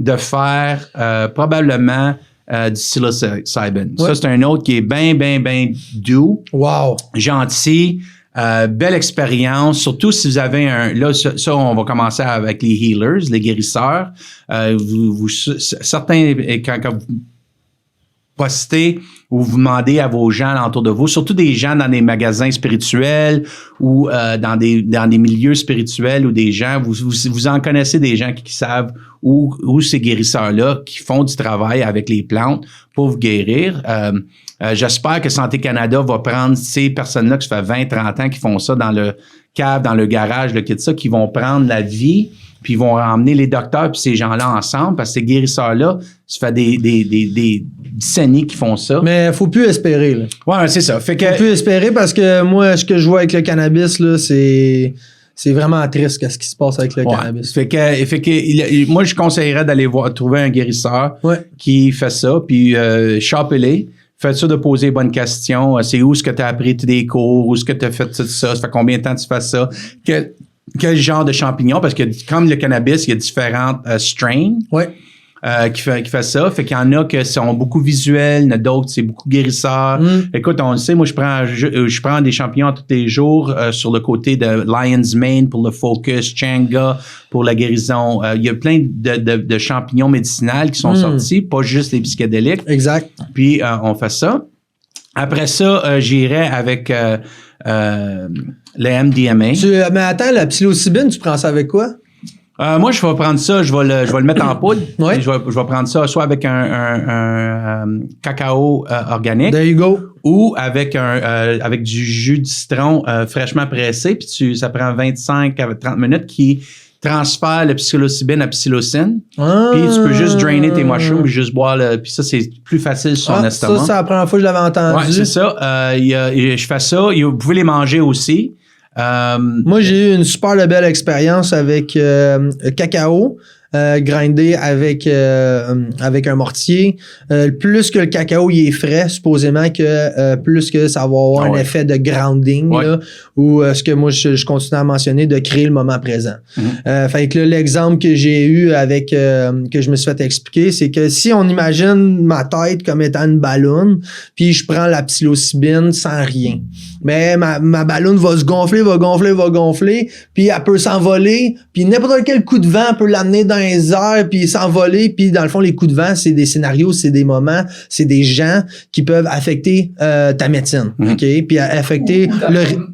de faire probablement du psilocybin. Ouais. Ça, c'est un autre qui est bien doux, Wow. gentil, belle expérience, surtout si vous avez là, ça, on va commencer avec les healers, les guérisseurs. Certains, quand vous postez ou vous demandez à vos gens autour de vous, surtout des gens dans des magasins spirituels ou dans des milieux spirituels ou des gens, vous en connaissez des gens qui savent où ces guérisseurs-là qui font du travail avec les plantes pour vous guérir. J'espère que Santé Canada va prendre ces personnes-là qui ça fait 20-30 ans qui font ça dans le cave, dans le garage, le kit ça, qui vont prendre la vie puis ils vont emmener les docteurs puis ces gens-là ensemble parce que ces guérisseurs-là, ça fait des décennies qui font ça. Mais faut plus espérer, là. Ouais, c'est ça. Fait que Faut plus espérer parce que moi, ce que je vois avec le cannabis, là, c'est vraiment triste ce qui se passe avec le cannabis. Fait que moi, je conseillerais d'aller trouver un guérisseur qui fait ça, puis shopez-les. Faites ça de poser les bonnes questions. C'est où est-ce que tu as appris des cours? Où est-ce que tu as fait tout ça? Ça fait combien de temps tu fais ça? Quel genre de champignons? Parce que comme le cannabis, il y a différentes strains qui fait ça. Fait qu'il y en a qui sont beaucoup visuels, il y en a d'autres, c'est beaucoup guérisseurs. Écoute, on le sait, moi, je prends des champignons tous les jours sur le côté de Lion's Mane pour le focus, Changa pour la guérison. Il y a plein de champignons médicinaux qui sont sortis, pas juste les psychédéliques. Exact. Puis, on fait ça. Après ça, j'irai avec le MDMA. Mais attends, la psilocybine, tu prends ça avec quoi? Moi, je vais prendre ça, je vais le mettre en poudre. Ouais. Je vais prendre ça soit avec un cacao organique. There you go. Ou avec du jus de citron fraîchement pressé. Puis ça prend 25 à 30 minutes qui transfère le psilocybine à psilocine. Puis tu peux juste drainer tes mushrooms puis juste boire puis ça, c'est plus facile sur ton estomac. Ça, c'est la première fois que je l'avais entendu. Ouais, c'est ça. Je fais ça. Vous pouvez les manger aussi. Moi, j'ai eu une super belle expérience avec cacao. Grindé avec un mortier. Plus que le cacao il est frais, supposément que plus que ça va avoir un effet de grounding, là, ou ce que moi je continue à mentionner, de créer le moment présent. Fait que là, l'exemple que j'ai eu avec que je me suis fait expliquer, c'est que si on imagine ma tête comme étant une balloune, puis je prends la psilocybine sans rien, mais ma balloune va se gonfler, va gonfler, puis elle peut s'envoler, puis n'importe quel coup de vent peut l'amener dans les airs, puis s'envoler, puis dans le fond, les coups de vent, c'est des scénarios, c'est des moments, c'est des gens qui peuvent affecter ta médecine, OK? Puis affecter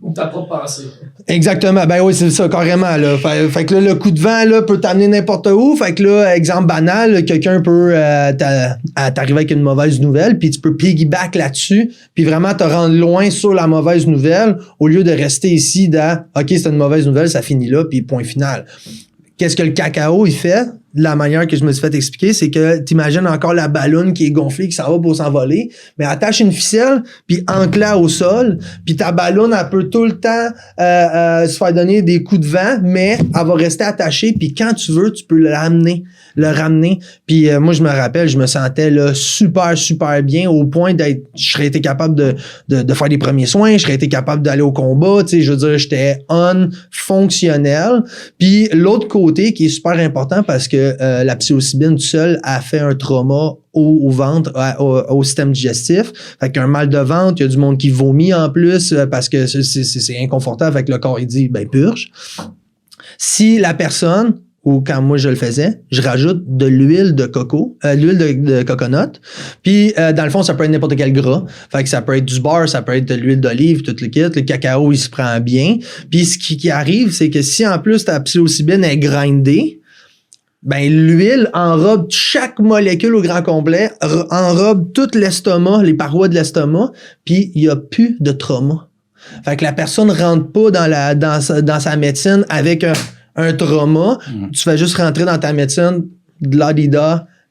ou ta propre pensée. Exactement. Ben oui, c'est ça, carrément, là. Fait que là, le coup de vent, là, peut t'amener n'importe où. Fait que là, exemple banal, quelqu'un peut t'arriver avec une mauvaise nouvelle, puis tu peux piggyback là-dessus, puis vraiment te rendre loin sur la mauvaise nouvelle, au lieu de rester ici dans « OK, c'est une mauvaise nouvelle, ça finit là, puis point final ». Qu'est-ce que le cacao, il fait? De la manière que je me suis fait expliquer, c'est que t'imagines encore la balloune qui est gonflée, qui s'en va pour s'envoler, mais attache une ficelle, puis ancre-la au sol, puis ta balloune, elle peut tout le temps se faire donner des coups de vent, mais elle va rester attachée, puis quand tu veux, tu peux le ramener. Puis moi, je me rappelle, je me sentais là super bien, au point d'être, je serais été capable de faire les premiers soins, je serais été capable d'aller au combat, tu sais, je veux dire, j'étais fonctionnel. Puis l'autre côté qui est super important parce que la psilocybine toute seule a fait un trauma au ventre, au système digestif. Fait qu'un mal de ventre, il y a du monde qui vomit en plus parce que c'est inconfortable. Fait que le corps, il dit, ben purge. Si la personne, ou quand moi je le faisais, je rajoute de l'huile de coco, l'huile de coconut. Puis dans le fond, ça peut être n'importe quel gras. Fait que ça peut être du beurre, ça peut être de l'huile d'olive, tout le kit. Le cacao, il se prend bien. Puis ce qui arrive, c'est que si en plus ta psilocybine est grindée, ben l'huile enrobe chaque molécule au grand complet, enrobe tout l'estomac, les parois de l'estomac, puis il y a plus de trauma. Fait que la personne rentre pas dans sa médecine avec un trauma, tu fais juste rentrer dans ta médecine de la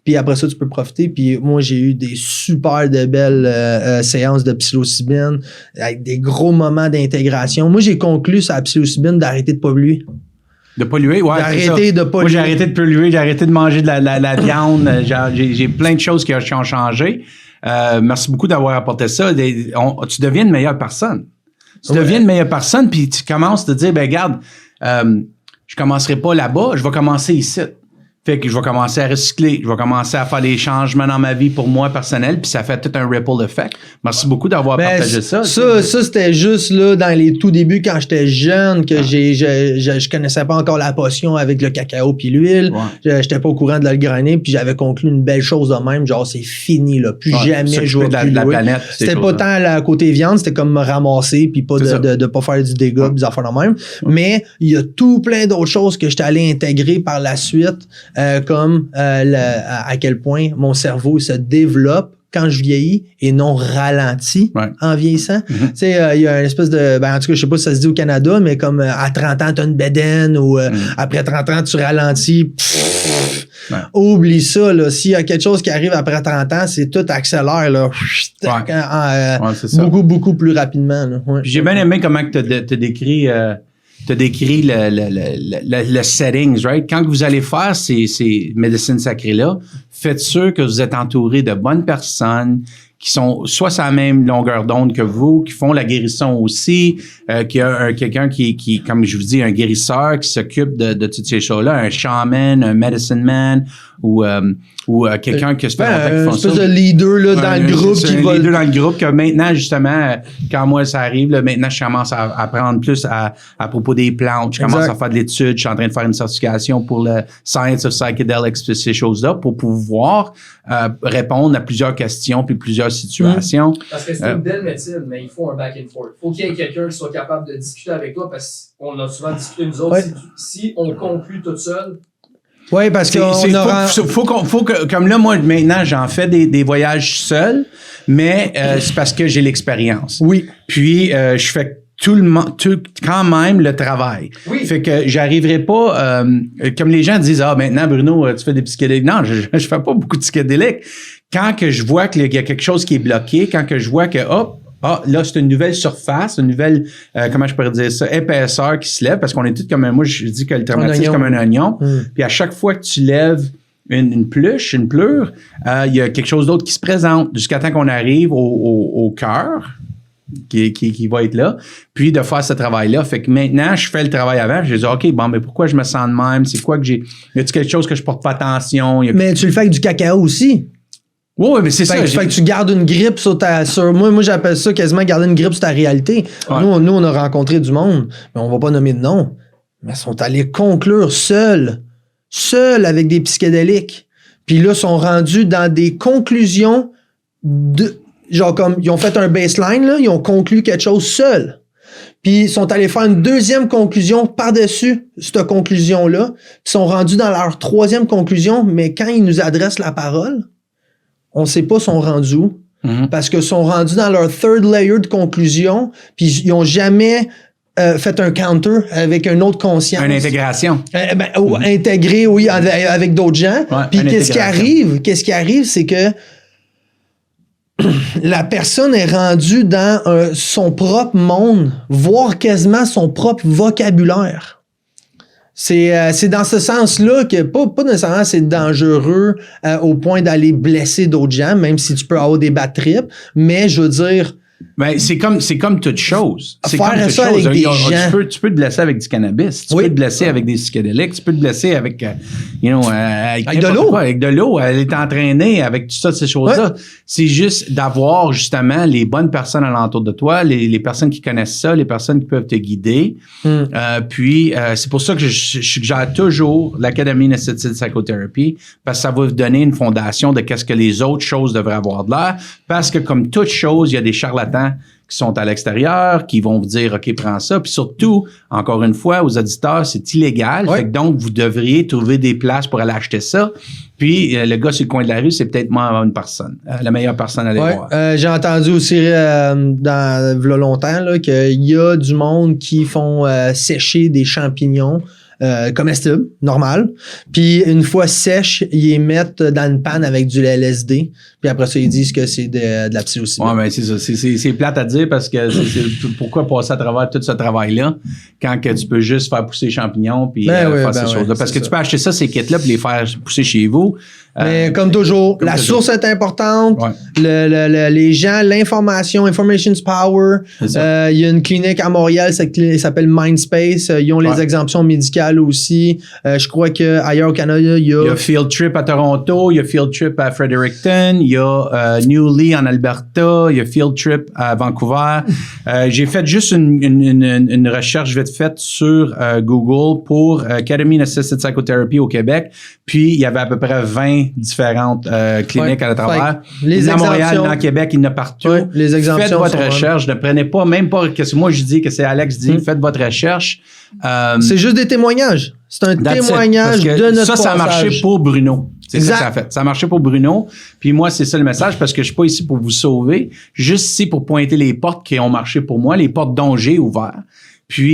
puis après ça, tu peux profiter. Puis moi, j'ai eu des super de belles séances de psilocybine avec des gros moments d'intégration. Moi, j'ai conclu sur la psilocybine d'arrêter de polluer. De polluer, ouais. D'arrêter de polluer. Moi, j'ai arrêté de polluer, j'ai arrêté de manger de la viande. J'ai plein de choses qui ont changé. Merci beaucoup d'avoir apporté ça. Tu deviens une meilleure personne. Tu deviens une meilleure personne, puis tu commences à te dire, ben regarde, je commencerai pas là-bas, je vais commencer ici. Fait que je vais commencer à recycler, je vais commencer à faire des changements dans ma vie pour moi personnel, puis ça fait tout un ripple effect. Merci beaucoup d'avoir partagé ça. Ça, c'était juste là dans les tout débuts quand j'étais jeune que je connaissais pas encore la potion avec le cacao puis l'huile. Ouais. J'étais pas au courant de le grainer, puis j'avais conclu une belle chose de même, genre c'est fini là, plus jamais je vais plus la planète. C'était pas tant la côté viande, c'était comme me ramasser puis pas de pas faire du dégât, des affaires de même. Mais il y a tout plein d'autres choses que j'étais allé intégrer par la suite. Comme à quel point mon cerveau se développe quand je vieillis et non ralentit en vieillissant. Tu sais, il y a une espèce de... en tout cas, je sais pas si ça se dit au Canada, mais comme à 30 ans, tu as une bédaine ou après 30 ans, tu ralentis. Oublie ça, là. S'il y a quelque chose qui arrive après 30 ans, c'est tout accélère, là. Beaucoup plus rapidement. Là. J'ai bien aimé comment tu as décrit... tu as décrit le settings, right? Quand vous allez faire ces médecines sacrées-là, faites sûr que vous êtes entouré de bonnes personnes qui sont soit sur la même longueur d'onde que vous, qui font la guérison aussi, qui a quelqu'un qui, comme je vous dis, un guérisseur qui s'occupe de toutes ces choses-là, un shaman, un medicine man, ou quelqu'un qui se fait un espèce de leader là, dans le groupe qui va... leader dans le groupe que maintenant, justement, quand moi ça arrive, là, maintenant je commence à apprendre plus à propos des plantes, je commence à faire de l'étude, je suis en train de faire une certification pour le Science of Psychedelics, ces choses-là, pour pouvoir répondre à plusieurs questions puis plusieurs situations. Parce que c'est une belle médecine, mais il faut un back and forth. Il faut qu'il y ait quelqu'un qui soit capable de discuter avec toi, parce qu'on a souvent discuté nous autres, si on conclut tout seul. Oui, parce que faut que, comme là, moi, maintenant, j'en fais des voyages seul, mais c'est parce que j'ai l'expérience. Oui. Puis, je fais quand même le travail. Oui. Fait que j'arriverai pas, comme les gens disent, maintenant, Bruno, tu fais des psychédéliques. Non, je fais pas beaucoup de psychédéliques. Quand que je vois qu'il y a quelque chose qui est bloqué, quand que je vois que, là, c'est une nouvelle surface, une nouvelle, comment je pourrais dire ça, épaisseur qui se lève, parce qu'on est tous comme moi, je dis que le traumatisme c'est comme un oignon. Puis à chaque fois que tu lèves une pluche, une pleure, il y a quelque chose d'autre qui se présente jusqu'à temps qu'on arrive au cœur. Qui va être là, puis de faire ce travail-là. Fait que maintenant, je fais le travail avant, je dis, OK, mais pourquoi je me sens de même? C'est quoi que j'ai... Y a-t-il quelque chose que je porte pas attention? Mais tu le fais avec du cacao aussi. Oui, mais c'est ça. Fait que tu gardes une grippe sur moi, j'appelle ça quasiment garder une grippe sur ta réalité. Ouais. Nous, on a rencontré du monde, mais on va pas nommer de nom. Mais ils sont allés conclure seuls avec des psychédéliques. Puis là, ils sont rendus dans des conclusions genre comme, ils ont fait un baseline, là, ils ont conclu quelque chose seul. Puis ils sont allés faire une deuxième conclusion par-dessus cette conclusion-là. Ils sont rendus dans leur troisième conclusion, mais quand ils nous adressent la parole, on sait pas sont rendus où. Parce qu'ils sont rendus dans leur third layer de conclusion, puis ils ont jamais fait un counter avec une autre conscience. Une intégration. Intégré, oui, avec d'autres gens. Ouais, puis qu'est-ce qui arrive, c'est que la personne est rendue dans son propre monde, voire quasiment son propre vocabulaire. C'est dans ce sens-là que pas nécessairement c'est dangereux au point d'aller blesser d'autres gens, même si tu peux avoir des bad trips, mais je veux dire... Ben, c'est comme toute chose. C'est faire comme toute ça chose. Avec des gens. Tu peux te blesser avec du cannabis, tu peux te blesser avec des psychédéliques, tu peux te blesser avec, avec de l'eau. Avec de l'eau, elle est entraînée avec tout ça, ces choses-là. Ouais. C'est juste d'avoir justement les bonnes personnes alentour de toi, les personnes qui connaissent ça, les personnes qui peuvent te guider. Puis, c'est pour ça que je suggère toujours l'Académie Necessity Psychotherapy, parce que ça va vous donner une fondation de qu'est-ce que les autres choses devraient avoir de l'air. Parce que comme toute chose, il y a des charlatans qui sont à l'extérieur, qui vont vous dire, OK, prends ça. Puis surtout, encore une fois, aux auditeurs, c'est illégal. Fait que donc, vous devriez trouver des places pour aller acheter ça. Puis, le gars sur le coin de la rue, c'est peut-être moi une personne. La meilleure personne à aller voir. J'ai entendu aussi dans longtemps là, qu'il y a du monde qui font sécher des champignons comestibles, normal. Puis une fois sèches, ils les mettent dans une panne avec du LSD. Puis après ça, ils disent que c'est de la psilocybine. Ouais, ben c'est ça. C'est plate à dire parce que pourquoi passer à travers tout ce travail-là quand que tu peux juste faire pousser les champignons puis faire ces choses-là. Parce que tu peux acheter ça, ces kits-là, puis les faire pousser chez vous. Mais comme toujours, la source est importante. Ouais. Les gens, l'information, information's power. Il y a une clinique à Montréal, ça s'appelle Mindspace. Ils ont les exemptions médicales Montréal aussi. Je crois qu'ailleurs au Canada, il y a Field Trip à Toronto, il y a Field Trip à Fredericton, il y a Newly en Alberta, il y a Field Trip à Vancouver. J'ai fait juste une recherche vite faite sur Google pour Ketamine Assisted Psychotherapy au Québec. Puis, il y avait à peu près 20 différentes cliniques à travers. Les à Montréal, à Québec, il y en a partout. Ouais, les exemptions faites votre recherche. Ne prenez pas, même pas que moi je dis, que c'est Alex dit, faites votre recherche. C'est juste des témoignages. C'est un témoignage de notre ça a marché pour Bruno. C'est ça que ça a fait. Ça a marché pour Bruno. Puis moi, c'est ça le message, parce que je suis pas ici pour vous sauver. Juste ici pour pointer les portes qui ont marché pour moi, les portes dont j'ai ouvert.